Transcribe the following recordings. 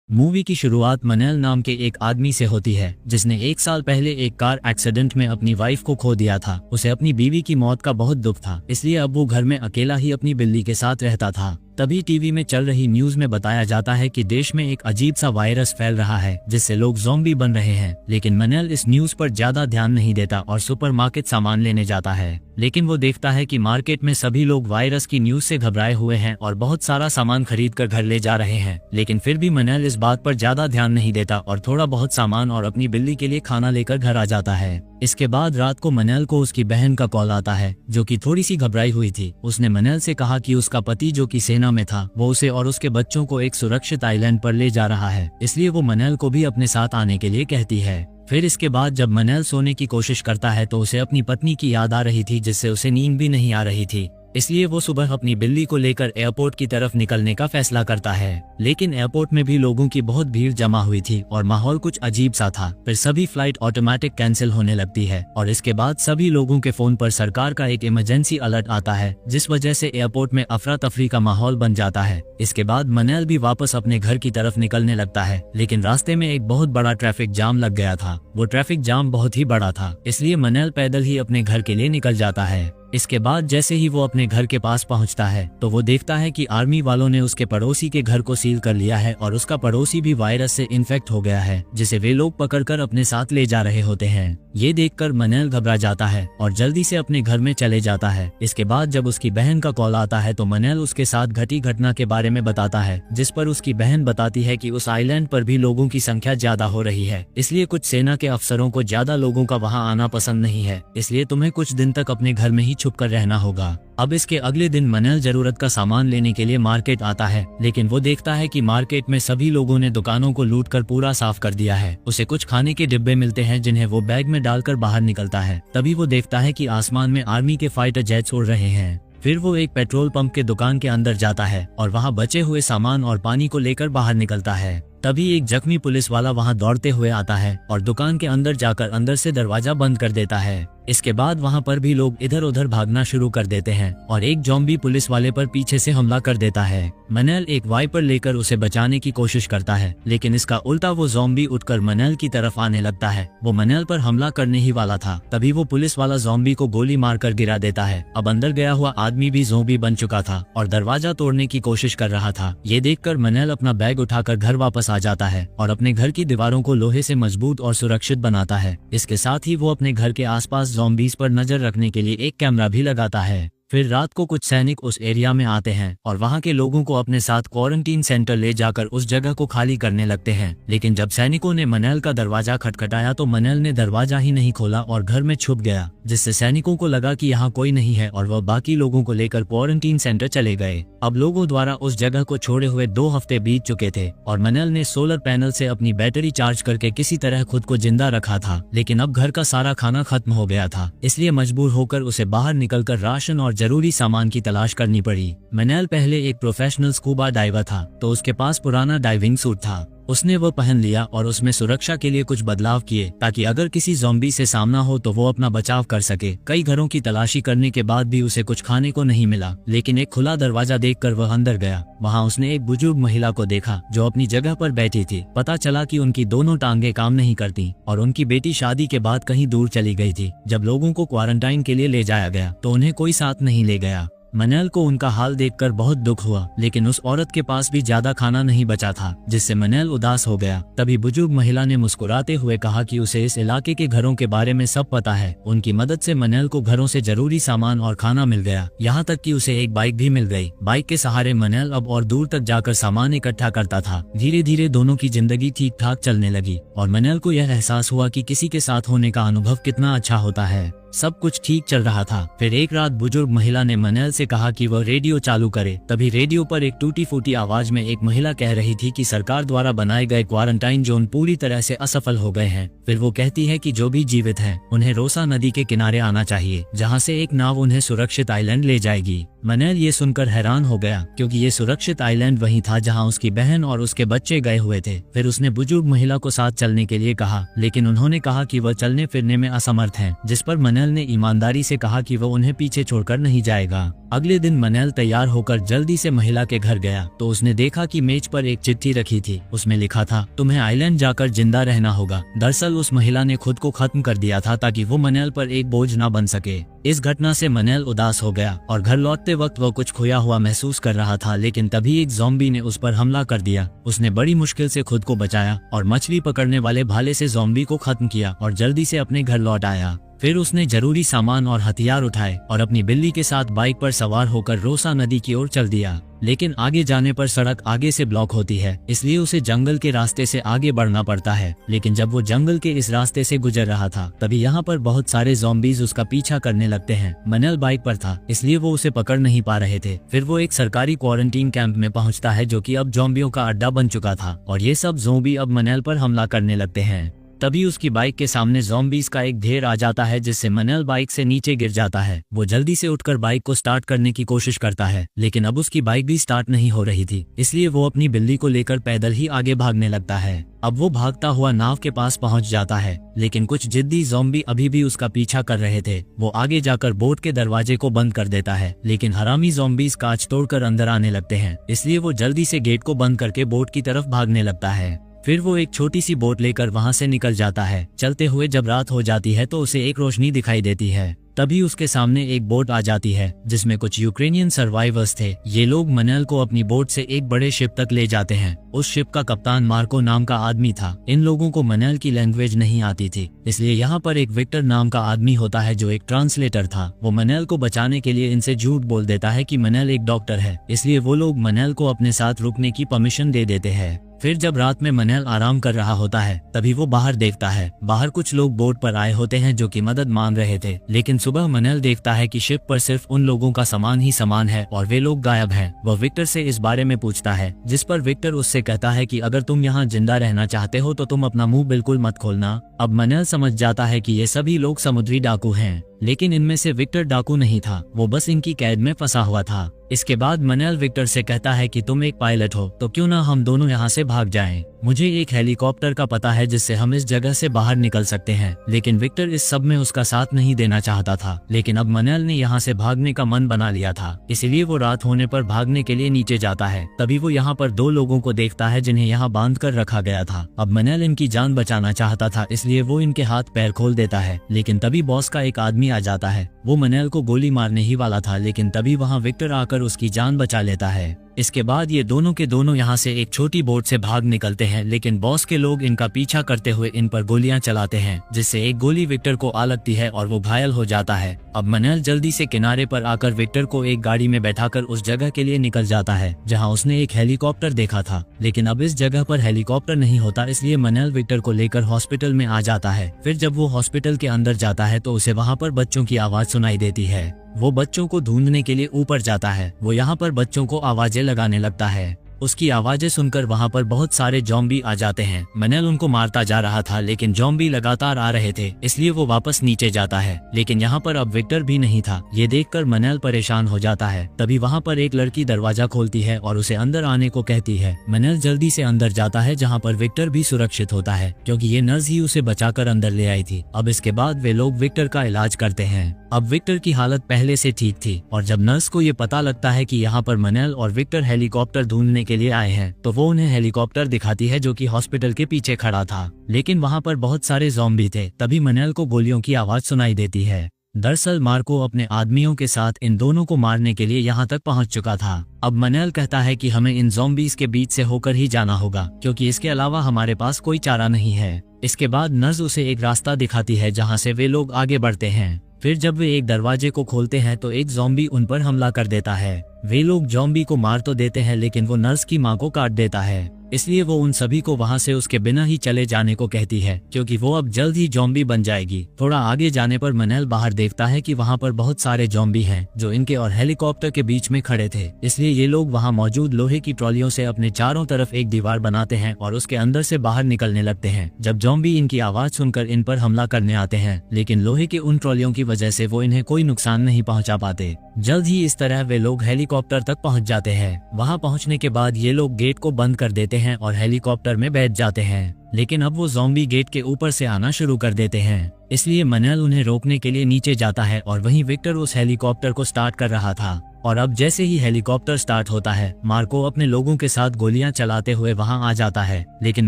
Movie की शुरुआत मनैल नाम के एक आदमी से होती है जिसने 1 साल पहले एक कार एक्सीडेंट में अपनी वाइफ को खो दिया था। उसे अपनी बीवी की मौत का बहुत दुख था, इसलिए अब वो घर में अकेला ही अपनी बिल्ली के साथ रहता था। तभी टीवी में चल रही न्यूज में बताया जाता है कि देश में एक अजीब सा वायरस फैल रहा है जिससे लोग ज़ॉम्बी बन रहे हैं। लेकिन मनैल इस न्यूज पर ज्यादा ध्यान नहीं देता और सुपरमार्केट सामान लेने जाता है। लेकिन वो देखता है कि मार्केट में सभी लोग वायरस की न्यूज से घबराए हुए हैं और बहुत सारा सामान खरीद कर घर ले जा रहे हैं। लेकिन फिर भी मनैल इस बात पर ज्यादा ध्यान नहीं देता और थोड़ा बहुत सामान और अपनी बिल्ली के लिए खाना लेकर घर आ जाता है। इसके बाद रात को मनैल को उसकी बहन का कॉल आता है जो कि थोड़ी सी घबराई हुई थी। उसने मनैल से कहा कि उसका पति जो कि सेना में था वो उसे और उसके बच्चों को एक सुरक्षित आइलैंड पर ले जा रहा है, इसलिए वो मनैल को भी अपने साथ आने के लिए कहती है। फिर इसके बाद जब मनैल सोने की कोशिश करता है तो उसे अपनी पत्नी की याद आ रही थी जिससे उसे नींद भी नहीं आ रही थी, इसलिए वो सुबह अपनी बिल्ली को लेकर एयरपोर्ट की तरफ निकलने का फैसला करता है। लेकिन एयरपोर्ट में भी लोगों की बहुत भीड़ जमा हुई थी और माहौल कुछ अजीब सा था। फिर सभी फ्लाइट ऑटोमेटिक कैंसिल होने लगती है और इसके बाद सभी लोगों के फोन पर सरकार का एक इमरजेंसी अलर्ट आता है जिस वजह से एयरपोर्ट में अफरा तफरी का माहौल बन जाता है। इसके बाद मनैल भी वापस अपने घर की तरफ निकलने लगता है, लेकिन रास्ते में एक बहुत बड़ा ट्रैफिक जाम लग गया था। वो ट्रैफिक जाम बहुत ही बड़ा था, इसलिए मनैल पैदल ही अपने घर के लिए निकल जाता है। इसके बाद जैसे ही वो अपने घर के पास पहुंचता है तो वो देखता है कि आर्मी वालों ने उसके पड़ोसी के घर को सील कर लिया है और उसका पड़ोसी भी वायरस से इन्फेक्ट हो गया है जिसे वे लोग पकड़कर अपने साथ ले जा रहे होते हैं। ये देखकर मनैल घबरा जाता है और जल्दी से अपने घर में चले जाता है। इसके बाद जब उसकी बहन का कॉल आता है तो मनैल उसके साथ घटी घटना के बारे में बताता है, जिस पर उसकी बहन बताती है कि उस आइलैंड पर भी लोगों की संख्या ज्यादा हो रही है, इसलिए कुछ सेना के अफसरों को ज्यादा लोगों का वहाँ आना पसंद नहीं है, इसलिए तुम्हें कुछ दिन तक अपने घर में ही छुप कर रहना होगा। अब इसके अगले दिन मनैल जरूरत का सामान लेने के लिए मार्केट आता है, लेकिन वो देखता है कि मार्केट में सभी लोगों ने दुकानों को लूट कर पूरा साफ कर दिया है। उसे कुछ खाने के डिब्बे मिलते हैं जिन्हें वो बैग में डालकर बाहर निकलता है। तभी वो देखता है कि आसमान में आर्मी के फाइटर जेट्स उड़ रहे हैं। फिर वो एक पेट्रोल पंप के दुकान के अंदर जाता है और वहाँ बचे हुए सामान और पानी को लेकर बाहर निकलता है। तभी एक जख्मी पुलिस वाला वहाँ दौड़ते हुए आता है और दुकान के अंदर जाकर अंदर से दरवाजा बंद कर देता है। इसके बाद वहाँ पर भी लोग इधर उधर भागना शुरू कर देते हैं और एक ज़ॉम्बी पुलिस वाले पर पीछे से हमला कर देता है। मनैल एक वाइपर लेकर उसे बचाने की कोशिश करता है, लेकिन इसका उल्टा वो ज़ॉम्बी उठकर मनैल की तरफ आने लगता है। वो मनैल पर हमला करने ही वाला था, तभी वो पुलिस वाला ज़ॉम्बी को गोली मारकर गिरा देता है। अब अंदर गया हुआ आदमी भी ज़ॉम्बी बन चुका था और दरवाजा तोड़ने की कोशिश कर रहा था। ये देखकर मनैल अपना बैग उठाकर घर वापस आ जाता है और अपने घर की दीवारों को लोहे से मजबूत और सुरक्षित बनाता है। इसके साथ ही वो अपने घर के आसपास ज़ॉम्बीज पर नजर रखने के लिए एक कैमरा भी लगाता है। फिर रात को कुछ सैनिक उस एरिया में आते हैं और वहां के लोगों को अपने साथ क्वारंटीन सेंटर ले जाकर उस जगह को खाली करने लगते हैं। लेकिन जब सैनिकों ने मनैल का दरवाजा खटखटाया तो मनैल ने दरवाजा ही नहीं खोला और घर में छुप गया, जिससे सैनिकों को लगा कि यहाँ कोई नहीं है और वह बाकी लोगों को लेकर क्वारंटीन सेंटर चले गए। अब लोगों द्वारा उस जगह को छोड़े हुए 2 हफ्ते बीत चुके थे और मनैल ने सोलर पैनल से अपनी बैटरी चार्ज करके किसी तरह खुद को जिंदा रखा था। लेकिन अब घर का सारा खाना खत्म हो गया था, इसलिए मजबूर होकर उसे बाहर निकलकर राशन और जरूरी सामान की तलाश करनी पड़ी। मनैल पहले एक प्रोफेशनल स्कूबा डाइवर था, तो उसके पास पुराना डाइविंग सूट था। उसने वो पहन लिया और उसमें सुरक्षा के लिए कुछ बदलाव किए ताकि अगर किसी ज़ॉम्बी से सामना हो तो वो अपना बचाव कर सके। कई घरों की तलाशी करने के बाद भी उसे कुछ खाने को नहीं मिला, लेकिन एक खुला दरवाजा देखकर वह अंदर गया। वहाँ उसने एक बुजुर्ग महिला को देखा जो अपनी जगह पर बैठी थी। पता चला कि उनकी दोनों टांगे काम नहीं करती और उनकी बेटी शादी के बाद कहीं दूर चली गई थी। जब लोगों को क्वारंटाइन के लिए ले जाया गया तो उन्हें कोई साथ नहीं ले गया। मनैल को उनका हाल देखकर बहुत दुख हुआ, लेकिन उस औरत के पास भी ज्यादा खाना नहीं बचा था, जिससे मनैल उदास हो गया। तभी बुजुर्ग महिला ने मुस्कुराते हुए कहा कि उसे इस इलाके के घरों के बारे में सब पता है। उनकी मदद से मनैल को घरों से जरूरी सामान और खाना मिल गया, यहाँ तक कि उसे एक बाइक भी मिल गई। बाइक के सहारे मनैल अब और दूर तक जाकर सामान इकट्ठा करता था। धीरे धीरे दोनों की जिंदगी ठीक ठाक चलने लगी और मनैल को यह एहसास हुआ कि किसी के साथ होने का अनुभव कितना अच्छा होता है। सब कुछ ठीक चल रहा था। फिर एक रात बुजुर्ग महिला ने मनैल से कहा कि वह रेडियो चालू करे। तभी रेडियो पर एक टूटी फूटी आवाज में एक महिला कह रही थी कि सरकार द्वारा बनाए गए क्वारंटाइन जोन पूरी तरह से असफल हो गए हैं। फिर वो कहती है कि जो भी जीवित हैं उन्हें रोसा नदी के किनारे आना चाहिए, जहां से एक नाव उन्हें सुरक्षित आइलैंड ले जाएगी। मनैल ये सुनकर हैरान हो गया क्योंकि ये सुरक्षित आइलैंड वही था जहाँ उसकी बहन और उसके बच्चे गए हुए थे। फिर उसने बुजुर्ग महिला को साथ चलने के लिए कहा, लेकिन उन्होंने कहा कि वह चलने फिरने में असमर्थ हैं, जिस पर मनैल ने ईमानदारी से कहा कि वह उन्हें पीछे छोड़कर नहीं जाएगा। अगले दिन मनैल तैयार होकर जल्दी से महिला के घर गया तो उसने देखा कि मेज पर एक चिट्ठी रखी थी। उसमें लिखा था, तुम्हें आइलैंड जाकर जिंदा रहना होगा। दरअसल उस महिला ने खुद को खत्म कर दिया था ताकि वो मनैल पर एक बोझ न बन सके। इस घटना से मनैल उदास हो गया और घर लौटते वक्त वह कुछ खोया हुआ महसूस कर रहा था, लेकिन तभी एक ज़ॉम्बी ने उस पर हमला कर दिया। उसने बड़ी मुश्किल से खुद को बचाया और मछली पकड़ने वाले भाले से ज़ॉम्बी को खत्म किया और जल्दी से अपने घर लौट आया। फिर उसने जरूरी सामान और हथियार उठाए और अपनी बिल्ली के साथ बाइक पर सवार होकर रोसा नदी की ओर चल दिया। लेकिन आगे जाने पर सड़क आगे से ब्लॉक होती है, इसलिए उसे जंगल के रास्ते से आगे बढ़ना पड़ता है। लेकिन जब वो जंगल के इस रास्ते से गुजर रहा था तभी यहाँ पर बहुत सारे ज़ॉम्बीज उसका पीछा करने लगते हैं। मनैल बाइक पर था इसलिए वो उसे पकड़ नहीं पा रहे थे। फिर वो एक सरकारी क्वारंटीन कैंप में पहुँचता है जो कि अब ज़ॉम्बियों का अड्डा बन चुका था और ये सब ज़ॉम्बी अब मनैल पर हमला करने लगते हैं। तभी उसकी बाइक के सामने ज़ॉम्बीज का एक ढेर आ जाता है जिससे मनैल बाइक से नीचे गिर जाता है। वो जल्दी से उठकर बाइक को स्टार्ट करने की कोशिश करता है, लेकिन अब उसकी बाइक भी स्टार्ट नहीं हो रही थी, इसलिए वो अपनी बिल्ली को लेकर पैदल ही आगे भागने लगता है। अब वो भागता हुआ नाव के पास पहुंच जाता है, लेकिन कुछ जिद्दी ज़ॉम्बी अभी भी उसका पीछा कर रहे थे। वो आगे जाकर बोट के दरवाजे को बंद कर देता है, लेकिन हरामी ज़ॉम्बीज कांच तोड़कर अंदर आने लगते हैं, इसलिए वो जल्दी से गेट को बंद करके बोट की तरफ भागने लगता है। फिर वो एक छोटी सी बोट लेकर वहां से निकल जाता है। चलते हुए जब रात हो जाती है तो उसे एक रोशनी दिखाई देती है। तभी उसके सामने एक बोट आ जाती है जिसमें कुछ यूक्रेनियन सर्वाइवर्स थे। ये लोग मनैल को अपनी बोट से एक बड़े शिप तक ले जाते हैं। उस शिप का कप्तान मार्को नाम का आदमी था। इन लोगों को मनैल की लैंग्वेज नहीं आती थी, इसलिए यहाँ पर एक विक्टर नाम का आदमी होता है जो एक ट्रांसलेटर था। वो मनैल को बचाने के लिए इनसे झूठ बोल देता है कि मनैल एक डॉक्टर है, इसलिए वो लोग मनैल को अपने साथ रुकने की परमिशन दे देते हैं। फिर जब रात में मनैल आराम कर रहा होता है तभी वो बाहर देखता है। बाहर कुछ लोग बोट पर आए होते हैं जो कि मदद मांग रहे थे, लेकिन सुबह मनैल देखता है कि शिप पर सिर्फ उन लोगों का सामान ही सामान है और वे लोग गायब हैं। वह विक्टर से इस बारे में पूछता है, जिस पर विक्टर उससे कहता है कि अगर तुम यहाँ जिंदा रहना चाहते हो तो तुम अपना मुंह बिल्कुल मत खोलना। अब मनैल समझ जाता है कि ये सभी लोग समुद्री डाकू हैं, लेकिन इनमें से विक्टर डाकू नहीं था, वो बस इनकी कैद में फंसा हुआ था। इसके बाद मनैल विक्टर से कहता है कि तुम एक पायलट हो तो क्यों ना हम दोनों यहाँ से भाग जाएं। मुझे एक हेलीकॉप्टर का पता है जिससे हम इस जगह से बाहर निकल सकते हैं। लेकिन विक्टर इस सब में उसका साथ नहीं देना चाहता था, लेकिन अब मनैल ने यहाँ से भागने का मन बना लिया था, इसलिए वो रात होने पर भागने के लिए नीचे जाता है। तभी वो यहाँ पर दो लोगों को देखता है जिन्हें यहाँ बांध कर रखा गया था। अब मनैल इनकी जान बचाना चाहता था, इसलिए वो इनके हाथ पैर खोल देता है, लेकिन तभी बॉस का एक आदमी आ जाता है। वो मनैल को गोली मारने ही वाला था, लेकिन तभी वहाँ विक्टर आकर उसकी जान बचा लेता है। इसके बाद ये दोनों के दोनों यहाँ से एक छोटी बोट से भाग निकलते हैं, लेकिन बॉस के लोग इनका पीछा करते हुए इन पर गोलियां चलाते हैं, जिससे एक गोली विक्टर को आ लगती है और वो घायल हो जाता है। अब मनैल जल्दी से किनारे पर आकर विक्टर को एक गाड़ी में बैठाकर उस जगह के लिए निकल जाता है जहाँ उसने एक हेलीकॉप्टर देखा था, लेकिन अब इस जगह पर हेलीकॉप्टर नहीं होता, इसलिए मनैल विक्टर को लेकर हॉस्पिटल में आ जाता है। फिर जब वो हॉस्पिटल के अंदर जाता है तो उसे वहाँ पर बच्चों की आवाज सुनाई देती है। वो बच्चों को ढूंढने के लिए ऊपर जाता है। वो यहाँ पर बच्चों को आवाजें लगाने लगता है। उसकी आवाजें सुनकर वहाँ पर बहुत सारे ज़ॉम्बी आ जाते हैं। मनैल उनको मारता जा रहा था, लेकिन ज़ॉम्बी लगातार आ रहे थे, इसलिए वो वापस नीचे जाता है, लेकिन यहाँ पर अब विक्टर भी नहीं था। ये देखकर मनैल परेशान हो जाता है। तभी वहाँ पर एक लड़की दरवाजा खोलती है और उसे अंदर आने को कहती है। मनैल जल्दी से अंदर जाता है जहाँ पर विक्टर भी सुरक्षित होता है, क्योंकि ये नर्स ही उसे बचाकर अंदर ले आई थी। अब इसके बाद वे लोग विक्टर का इलाज करते हैं। अब विक्टर की हालत पहले से ठीक थी और जब नर्स को ये पता लगता है कि यहाँ पर मनैल और विक्टर हेलीकॉप्टर ढूंढने के लिए आए हैं तो वो उन्हें हेलीकॉप्टर दिखाती है जो कि हॉस्पिटल के पीछे खड़ा था, लेकिन वहाँ पर बहुत सारे ज़ॉम्बी थे। तभी मनैल को गोलियों की आवाज सुनाई देती है। दरअसल मार्को अपने आदमियों के साथ इन दोनों को मारने के लिए यहाँ तक पहुँच चुका था। अब मनैल कहता है कि हमें इन ज़ॉम्बीज के बीच से होकर ही जाना होगा, क्योंकि इसके अलावा हमारे पास कोई चारा नहीं है। इसके बाद नर्स उसे एक रास्ता दिखाती है जहाँ से वे लोग आगे बढ़ते हैं। फिर जब वे एक दरवाजे को खोलते हैं तो एक ज़ॉम्बी उन पर हमला कर देता है। वे लोग ज़ॉम्बी को मार तो देते हैं, लेकिन वो नर्स की मां को काट देता है। इसलिए वो उन सभी को वहाँ से उसके बिना ही चले जाने को कहती है, क्योंकि वो अब जल्द ही ज़ॉम्बी बन जाएगी। थोड़ा आगे जाने पर मनैल बाहर देखता है कि वहाँ पर बहुत सारे ज़ॉम्बी हैं जो इनके और हेलीकॉप्टर के बीच में खड़े थे। इसलिए ये लोग वहाँ मौजूद लोहे की ट्रॉलियों से अपने चारों तरफ एक दीवार बनाते हैं और उसके अंदर से बाहर निकलने लगते हैं। जब ज़ॉम्बी इनकी आवाज सुनकर इन पर हमला करने आते हैं, लेकिन लोहे की उन ट्रॉलियों की वजह से वो इन्हें कोई नुकसान नहीं पहुंचा पाते। जल्द ही इस तरह वे लोग हेलीकॉप्टर तक पहुंच जाते हैं। वहां पहुंचने के बाद ये लोग गेट को बंद कर देते हैं और हेलीकॉप्टर में बैठ जाते हैं, लेकिन अब वो ज़ॉम्बी गेट के ऊपर से आना शुरू कर देते हैं। इसलिए मनैल उन्हें रोकने के लिए नीचे जाता है और वहीं विक्टर उस हेलीकॉप्टर को स्टार्ट कर रहा था। और अब जैसे ही हेलीकॉप्टर स्टार्ट होता है, मार्को अपने लोगों के साथ गोलियां चलाते हुए वहां आ जाता है, लेकिन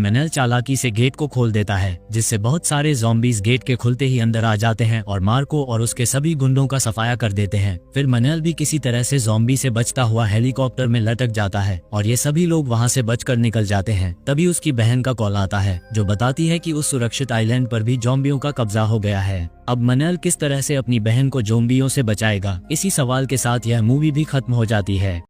मनैल चालाकी से गेट को खोल देता है, जिससे बहुत सारे ज़ॉम्बीज गेट के खुलते ही अंदर आ जाते हैं और मार्को और उसके सभी गुंडों का सफाया कर देते हैं। फिर मनैल भी किसी तरह से ज़ॉम्बी से बचता हुआ हेलीकॉप्टर में लटक जाता है और ये सभी लोग वहां से बचकर निकल जाते हैं। तभी उसकी बहन का कॉल आता है जो बताती है कि उस सुरक्षित आइलैंड पर भी ज़ॉम्बियों का कब्जा हो गया है। अब मनैल किस तरह से अपनी बहन को ज़ॉम्बियों से बचाएगा, इसी सवाल के साथ यह मूवी भी खत्म हो जाती है।